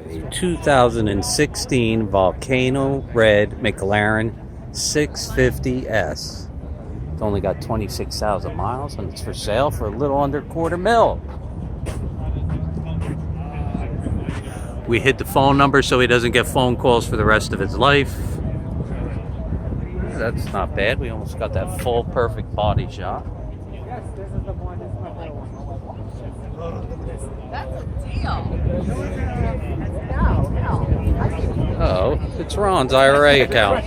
A 2016 Volcano Red McLAREN 650S. It's only got 26,000 miles and it's for sale for a little under $250,000. We hit the phone number so he doesn't get phone calls for the rest of his life. That's not bad. We almost got that full perfect body shot. Yes, this is the one. This is my little one. That's a deal. No. Oh, it's Ron's IRA account.